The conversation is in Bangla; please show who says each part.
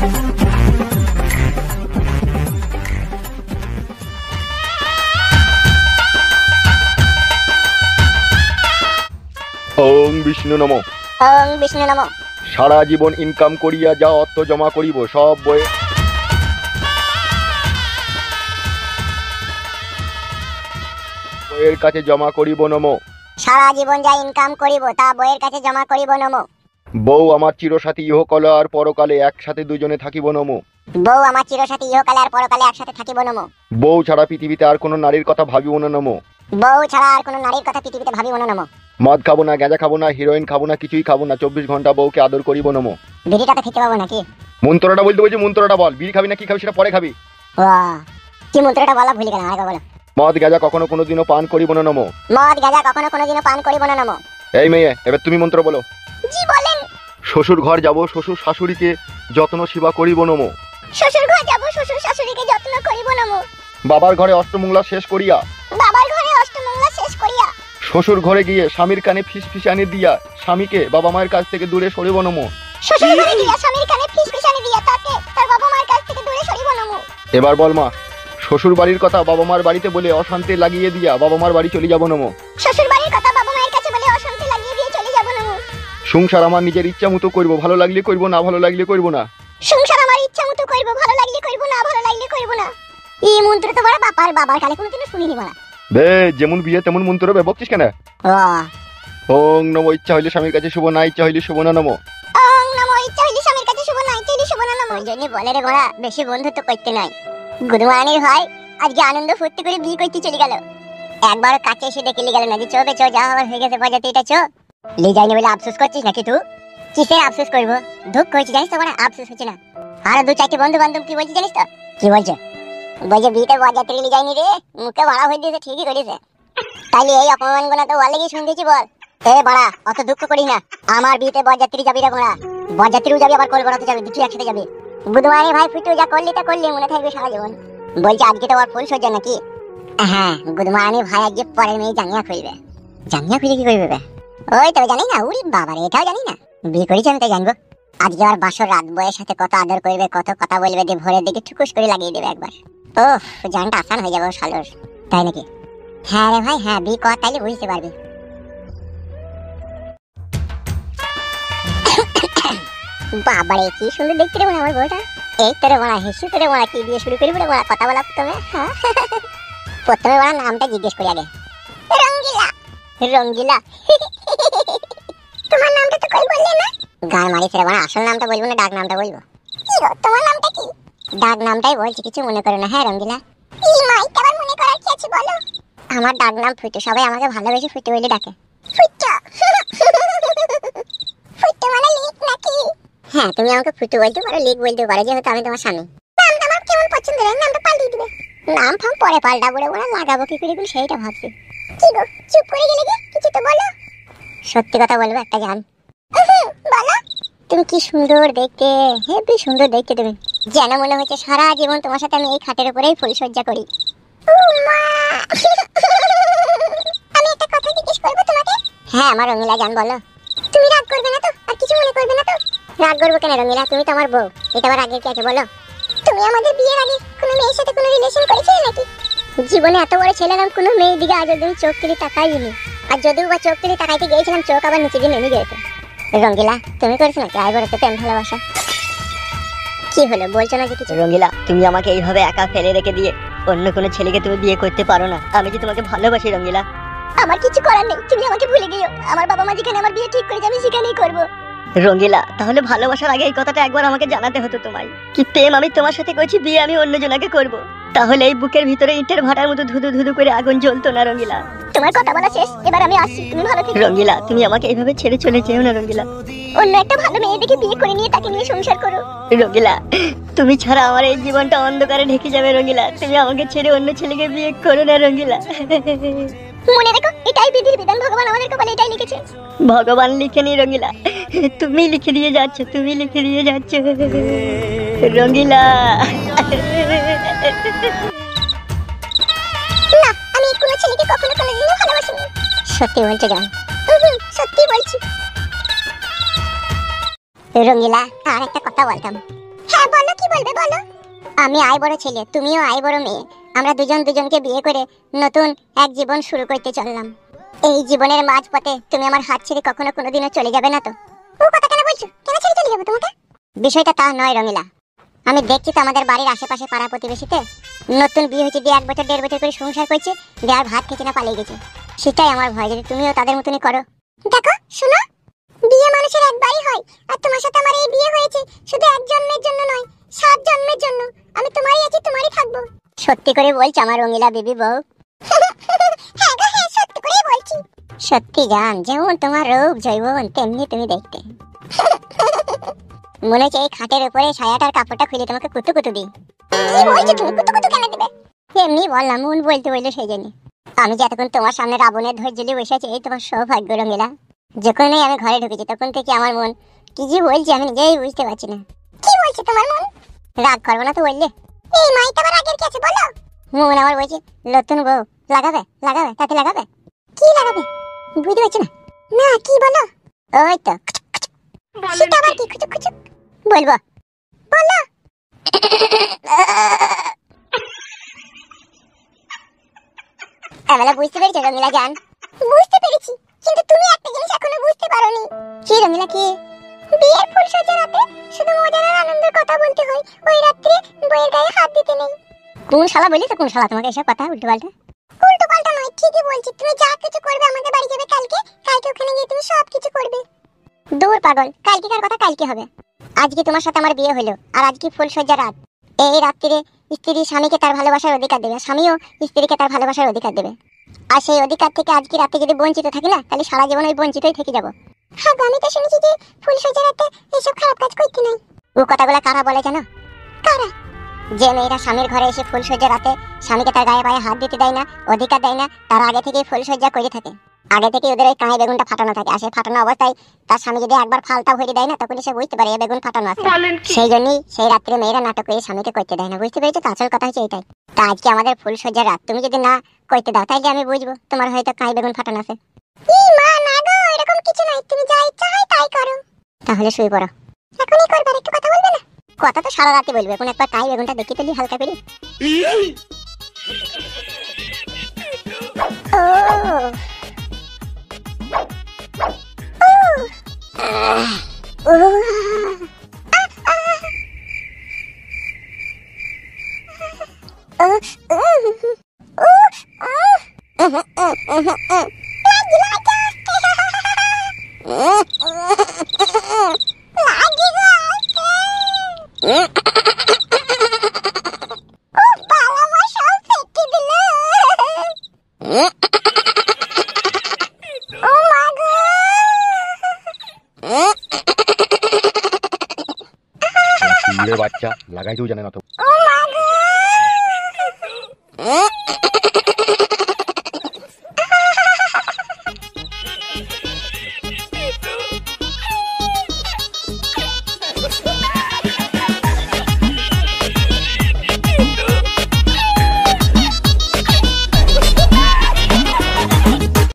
Speaker 1: ওং বিষ্ণু নমো।
Speaker 2: ওং বিষ্ণু নমো।
Speaker 1: সারা জীবন ইনকাম করিয়া যা অর্থ জমা করিব সব বইয়ের কাছে জমা করিব নমো।
Speaker 2: সারা জীবন যা ইনকাম করিব তা বইয়ের কাছে জমা করিব নমো।
Speaker 1: বউ আমার চিরসাথী ইহকালে আর পরকালে একসাথে দুজনে থাকিব নমো।
Speaker 2: বউ আমার চিরসাথী ইহকালে আর পরকালে একসাথে থাকিব নমো।
Speaker 1: বউ ছাড়া পৃথিবীতে আর কোনো নারীর কথা ভাবিব না নমো।
Speaker 2: বউ ছাড়া আর কোনো নারীর কথা পৃথিবীতে ভাবিব না নমো।
Speaker 1: মদ খাবো না, গাঁজা খাবো না, হিরোইন খাবো না, কিছুই খাবো না, 24 ঘন্টা বউকে আদর করিব নমো।
Speaker 2: বিড়িটাতে খেতে পাবো নাকি?
Speaker 1: মন্ত্রটা বলতে বলছি, মন্ত্রটা বল। বিড়ি খাবি না কি খাবি সেটা পরে খাবি।
Speaker 2: কি মন্ত্রটা বলা ভুলে গেলাম, আরেকবার বলো।
Speaker 1: মদ গাঁজা কখনো কোনোদিনও পান করিব না নমো।
Speaker 2: মদ গাঁজা কখনো কোনোদিনও পান করিব না নমো।
Speaker 1: এই মেয়ে, এবার তুমি মন্ত্র বলো।
Speaker 2: জি বলেন।
Speaker 1: শ্বশুর ঘর যাব, শ্বশুর শাশুড়িকে যত্ন সেবা করিব নমো।
Speaker 2: শ্বশুর ঘর যাব, শ্বশুর শাশুড়িকে যত্ন করিব নমো।
Speaker 1: বাবার ঘরে অষ্টমঙ্গলা শেষ করিয়া,
Speaker 2: বাবার ঘরে অষ্টমঙ্গলা শেষ করিয়া,
Speaker 1: শ্বশুর ঘরে গিয়ে স্বামীর কানে ফিসফিসানি দিয়া স্বামীকে বাবা মায়ের কাছ থেকে দূরে সরিব নমো।
Speaker 2: শ্বশুর ঘরে গিয়ে স্বামীর কানে ফিসফিসানি দিয়া তাকে তার বাবা মায়ের কাছ থেকে দূরে সরিব নমো।
Speaker 1: এবার বল মা। শ্বশুর বাড়ির কথা বাবা মার বাড়িতে বলে অশান্তি লাগিয়ে দিয়া বাবা মার বাড়ি চলে যাব নমো।
Speaker 2: শ্বশুর বাড়ির কথা বাবা মায়ের কাছে বলে অশান্তি লাগিয়ে দিয়ে চলে যাব নমো।
Speaker 1: সংসার আমার নিজের ইচ্ছা মতো করব, ভালো লাগলে করব, না ভালো লাগলে করব না।
Speaker 2: সংসার আমার ইচ্ছা মতো করব, ভালো লাগলে করব, না ভালো লাগলে করব না। এই মন্ত্র তো বড় বাবার কালে কোনোদিনও শুনিনি বলা।
Speaker 1: বে যেমন বিয়ে তেমন মন্ত্র বে, বকছিস কেন? ওং নমো। ইচ্ছা হইলে স্বামীর কাছে শুভ, না ইচ্ছা হইলে শুভ না নমো।
Speaker 2: ওং নমো। ইচ্ছা হইলে স্বামীর কাছে শুভ, না ইচ্ছা হইলে শুভ না নমো। জন্য বলে রে বড়া, বেশি বন্ধুত্ব করতে নাই। গুদমানির ভাই আজকে আনন্দ ফুর্তি করে বিয়ে করতে চলে গেল। একবার কাছে এসে দেখে গেল না যে চো বে চো, যা হওয়ার হয়ে গেছে বাজাতে, এটা চো। লে যাইনি বলে আফসোস করছিস নাকি তুই? কিসের আফসোস করবো? দুঃখ হয়েছে জানিস তো বড়া, আফসোস হচ্ছে না। আর দু চারটে বন্ধু বান্ধব কি বলছি জানিস তো? কি বলছে? বলছে বিয়েতে বাজাতে লে যাইনি রে, মুখে ভাড়া হয়ে দিয়েছে, ঠিকই করেছে। তাইলে এই অপমান গুলো তো ওয়ালে গিয়ে শুনতেছি বল। এ বাড়া, অত দুঃখ করিস না। আমার বিয়েতে বরযাত্রী যাবি রে বাড়া। বরযাত্রীও যাবি, আবার কলবরাতে যাবি, দুটি একসাথে যাবি। বুধবারে ভাই ফুটু যা করলি তা করলি, মনে থাকবে সারা জীবন। বলছে আজকে তো আর ফুল সজ্জা নাকি? হ্যাঁ, গুদমানি ভাই আজকে পরের মেয়ে জাঙ্গিয়া খুলবে। জাঙ্গিয়া খুলে কি করবে? ওই তো জানি না। উরি বাবা রে, এটাও জানি না। বিয়ে করেছি আমি তাই জানবো। আজকে আর বাসর রাত বইয়ের সাথে কত আদর করবে, কত কথা বলবে, দিয়ে ভোরের দিকে ঠুকুস করে লাগিয়ে দেবে একবার। ওহ, জানটা আসান হয়ে যাবে শালোর। তাই নাকি? হ্যাঁ রে ভাই, হ্যাঁ বিয়ে কর, তাইলে বুঝতে পারবি। বাবারে কি সুন্দর দেখতে রে আমার বউটা। এই তোরে বড়া হেসু, তোরে বড়া কি দিয়ে শুরু করি বলে বড়া কথা বলা প্রথমে। প্রথমে বড়া নামটা জিজ্ঞেস করি আগে। রঙ্গিলা। রঙ্গিলা? তোমার নামটা তো কই বললে না? গান মারিস রে বড়া, আসল নামটা বলবো না ডাক নামটা বলবো? কি গো, তোমার নামটা কি? ডাক নামটাই বলছি, কিছু মনে করো না। হ্যাঁ রঙ্গিলা। এই মাই, আবার মনে করার কি আছে বলো? আমার ডাক নাম ফুটু, সবাই আমাকে ভালোবেসে ফুটু বলে ডাকে। ফুটু? ফুটু মানে লিক নাকি? হ্যাঁ, তুমি আমাকে ফুটু বলতে পারো, লিক বলতে পারো, যেহেতু আমি তোমার স্বামী। নামটা আমার কেমন পছন্দ রে, নামটা পাল্টিয়ে দিবে। নাম ফাম পরে পাল্টাবো রে বড়া, লাগাবো কি করে সেইটা ভাবছি। কি গো চুপ করে গেলে কি? কিছু তো বলো। সত্যি কথা বলবো একটা জান। বলো। তুমি কি সুন্দর দেখতে, হেবি সুন্দর দেখতে তুমি। যেন মনে হচ্ছে সারা জীবন তোমার সাথে আমি এই খাটের উপরেই ফুলসজ্জা করি। আমি একটা কথা জিজ্ঞেস করবো তোমাকে? হ্যাঁ আমার রঙিলা জান, বলো। তুমি রাগ করবে না তো? আর কিছু মনে করবে না তো? রাগ করবো কেন রঙিলা, তুমি তো আমার বউ। এটা আবার রাগের কি আছে বলো? তুমি আমাদের বিয়ের আগে কোনো মেয়ের সাথে কোনো রিলেশন করেছিলে নাকি? জীবনে এত বড় ছেলে আমি কোনো মেয়ের দিকে আজ অব্দি চোখ তুলে তাকাইনি। আর যদিও বা চোখ তুলে তাকাইতে গিয়েছিলাম, চোখ আবার নিচে দিয়ে নেমে গিয়েছে। রঙ্গিলা তুমি করেছো নাকি আইবরতে প্রেম ভালোবাসা? কি হলো বলছো না যে কিছু?
Speaker 3: রঙ্গিলা, তুমি আমাকে এইভাবে একা ফেলে রেখে দিয়ে অন্য কোনো ছেলেকে তুমি বিয়ে করতে পারো না। আমি যে তোমাকে ভালোবাসি রঙ্গিলা।
Speaker 2: আমার কিছু করার নেই, তুমি আমাকে ভুলে গিয়েও। আমার বাবা মা যেখানে আমার বিয়ে ঠিক করেছে আমি সেখানেই করবো।
Speaker 3: রঙ্গিলা, তাহলে ভালোবাসার আগে এই কথাটা একবার আমাকে জানাতে হতো তোমায়। কি প্রেম আমি তোমার সাথে করছি, বিয়ে আমি অন্য জনাকে করব। তাহলে এই বুকের ভিতরে ইটের ভাটার মতো ধুধু ধুধু করে আগুন জ্বলতো না রঙ্গিলা।
Speaker 2: তোমার কথা বলা শেষ, এবার আমি আসছি, তুমি ভালো থেকো।
Speaker 3: রঙ্গিলা, তুমি আমাকে এইভাবে ছেড়ে চলে যেও না রঙ্গিলা।
Speaker 2: অন্য একটা ভালো মেয়ে দেখে বিয়ে করে নিয়ে তাকে নিয়ে সংসার করো।
Speaker 3: রঙ্গিলা, তুমি ছাড়া আমার এই জীবনটা অন্ধকারে ঢেকে যাবে রঙ্গিলা। তুমি আমাকে ছেড়ে অন্য ছেলেকে বিয়ে করো না রঙ্গিলা।
Speaker 2: মনে রেখো, এটাই বিধির বিধান, ভগবান আমাদের কপালে এটাই লিখেছে।
Speaker 3: ভগবান লিখেনি রঙ্গিলা, তুমি লিখে দিয়ে যাচ্ছ, তুমি লিখে দিয়ে যাচ্ছ রঙ্গিলা।
Speaker 2: না, আমি কোনো ছেলেকে কখনো কোনোদিনও ভালোবাসিনি। সত্যি বলছো জান? সত্যি বলছি। রঙ্গিলা, আর একটা কথা বলতাম। হ্যাঁ বলো, কি বলবে বলো। আমি আই বড় ছেলে, তুমিও আই বড় মেয়ে। আমরা দুজন দুজনকে বিয়ে করে নতুন এক জীবন শুরু করতে চললাম। এই জীবনের মাঝপথে তুমি আমার হাত ছেড়ে কখনো কোনোদিনও চলে যাবে না তো? ও কথা কেন বলছো? কেন ছেড়ে চলে যাবো তোমাকে? বিষয়টা তা নয় রঙিলা। আমি দেখছি তো আমাদের বাড়ির আশেপাশে পাড়া প্রতিবেশীতে নতুন বিয়ে হয়েছে, দিয়ে 1 বছর 1.5 বছর করে সংসার করছে, দিয়ে আর ভাত খেতে না পালিয়ে গেছে। সেটাই আমার ভয়, যদি তুমিও তাদের মতনই করো। দেখো শুনো, বিয়ে মানুষের একবারই হয়, আর তোমার সাথে আমার এই বিয়ে হয়েছে শুধু 1 জন্মের জন্য নয়, 7 জন্মের জন্য। আমি তোমারই আছি, তোমারই থাকবো। সত্যি করে বলছি আমার রঙিলা বেবি বউ? হ্যাঁ গো হ্যাঁ, সত্যি করেই বলছি। সত্যি জান, যেমন তোমার রূপ যৌবন তেমনি তুমি দেখতে। মনে হচ্ছে এই খাটের উপরে ছায়াটার কাপড়টা খুলে তোমাকে কুতু কুতু দিই। কি বলছো তুমি? কুতু কুতু কেন দিবে? এমনি বললাম, মন বলতে বললো সেই জন্য। আমি যে এতক্ষণ তোমার সামনে রাবণের ধৈর্যলি বসে আছি, এই তোমার সৌভাগ্য রঙিলা। যখনই আমি ঘরে ঢুকেছি তখন থেকে আমার মন কি যে বলছে আমি নিজেই বুঝতে পারছি না। কি বলছে তোমার মন? রাগ করবো না তো বললে? এই মাইটা আবার রাগের কি আছে বলো? মন আমার বলছে নতুন বউ লাগাবে লাগাবে, তাতে লাগাবে। কি লাগাবে বুঝতে পারছি না। না কি বলো? ওই তো সেটা আবার কি? খুচুক খুচুক বলবো? বলো। এবেলা বুঝতে পেরেছো রঙিলা জান? বুঝতে পেরেছি, কিন্তু তুমি একটা জিনিস এখনো বুঝতে পারোনি। কি রঙিলা? কি? বিয়ের ফুলসজ্জা রাতে শুধু মজার আর আনন্দের কথা বলতে হয়, ওই রাত্রে বইয়ের গায়ে হাত দিতে নেই। কোন শালা বলি তো? কোন শালা তোমাকে এসব কথা উল্টো পাল্টা? উল্টো পাল্টা নয়, ঠিকই বলছি। তুমি যা কিছু করবে আমাদের বাড়ি যাবে কালকে, কালকে ওখানে গিয়ে তুমি সব কিছু করবে। দূর পাগল, কালকেকার কথা কালকে হবে। আজকে তোমার সাথে আমার বিয়ে হলো, আর আজকে ফুলসজ্জা রাত। এই রাত্রিরে স্ত্রী স্বামীকে তার ভালোবাসার অধিকার দেবে, স্বামীও স্ত্রীকে তার ভালোবাসার অধিকার দেবে। আর সেই অধিকার থেকে আজকে রাতে যদি বঞ্চিত থাকি না, তাহলে সারা জীবন ওই বঞ্চিতই থেকে যাব। হ্যাঁ আমি তো শুনেছি যে ফুলসজ্জা রাতে এইসব খারাপ কাজ করতে নাই। ও কথাগুলো কারা বলে জানো? কারা? যে মেয়েরা স্বামীর ঘরে এসে ফুলসজ্জা রাতে স্বামীকে তার গায়ে পায়ে হাত দিতে দেয় না, অধিকার দেয় না, তারা আগে থেকেই ফুলসজ্জা করে থাকে। আগে থেকে ওদের ওই কাঁয়ে বেগুনটা ফাটানো থাকে, আর সেই ফাটানো অবস্থায় তার স্বামী যদি একবার ফালতা ভরে দেয় না, তখন সে বুঝতে পারে এই বেগুন ফাটানো আছে। সেই জন্যই সেই রাত্রে মেয়েরা নাটক করে স্বামীকে করতে দেয় না। বুঝতে পেরেছো তো? আসল কথা হচ্ছে এটাই। তা আজকে আমাদের ফুলসজ্জার রাত, তুমি যদি না করতে দাও তাহলে আমি বুঝবো তোমার হয়তো কাঁয়ে বেগুন ফাটানো আছে। মা না গো, এরকম কিছু নাই, তুমি যা ইচ্ছা হয় তাই করো। তাহলে শুয়ে পড়ো। এখনই করবে? একটু কথা বলবে না? কথা তো সারা রাতে বলবে, এখন একবার কাঁয়ে বেগুনটা দেখি তুলি হালকা করে।
Speaker 1: বাচ্চা লাগাইতেও জানে না তো।